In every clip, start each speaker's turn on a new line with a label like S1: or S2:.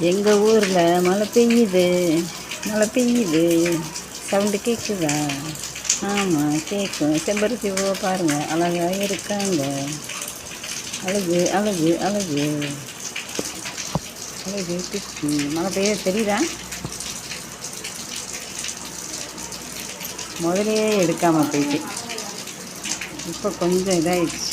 S1: எங்கள் ஊரில் மழை பெய்யுது, மழை பெய்யுது. சவுண்டு கேட்குதா? ஆமாம் கேட்கும். செம்பருத்தி பூவை பாருங்கள், அழகாக இருக்காங்க. அழகு அழகு அழகு அழகு குச்சி. மழை பெய்ய தெரியுதா? முதலையே எடுக்காமல் போயிட்டு இப்போ கொஞ்சம் இதாகிடுச்சு.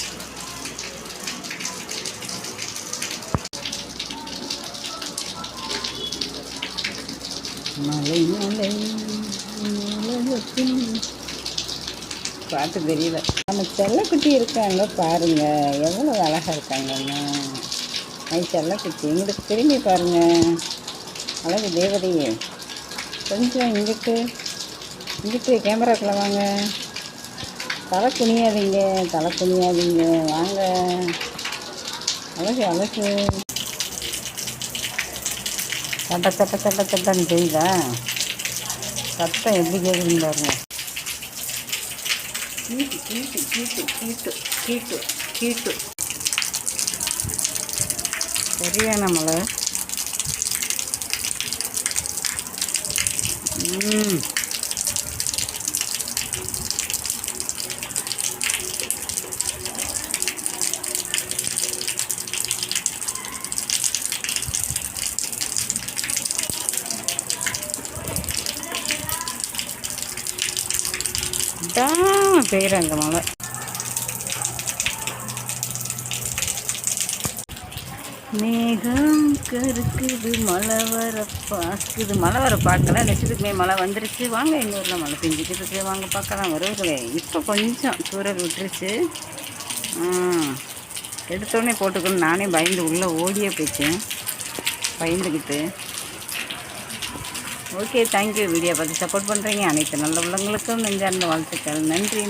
S1: மலை மலை பாட்டு தெரியல. நம்ம செல்லக்குட்டி இருக்காங்க பாருங்க, எவ்வளோ அழகாக இருக்காங்கன்னு. செல்லக்குட்டி எங்களுக்கு திரும்பி பாருங்க, அழகு தேவதையே. கொஞ்சம் இங்கிட்டு கேமராக்குள்ள வாங்க. தலை குனியாதீங்க, வாங்க. அழகு அழகு. சட்டன்னு செய்யுதா? சத்தம் எப்படி கேட்குதுன்னு பாருங்க. கீட்டு சரியான மழை. பெய்கிறாங்க மழை. மேகம் கருக்குது, மழை வர பார்க்கலாம். நிச்சயத்துக்குமே மழை வந்துருச்சு. வாங்க, எங்கள் ஊரில் மழை பெஞ்சிட்டு இருக்கு. வாங்க பார்க்கலாம் வருவர்களே. இப்போ கொஞ்சம் தூரல் விட்டுருச்சு. எடுத்தோடனே போட்டுக்கணும். நானே பயந்து உள்ளே ஓடியே போயிட்டேன், பயந்துக்கிட்டு. Okay, thank you. வீடியோ பார்த்து சப்போர்ட் பண்ணுறீங்க அனைத்து நல்ல உள்ளங்களுக்கும் நெஞ்சார்ந்த வாழ்த்துக்கள். நன்றி.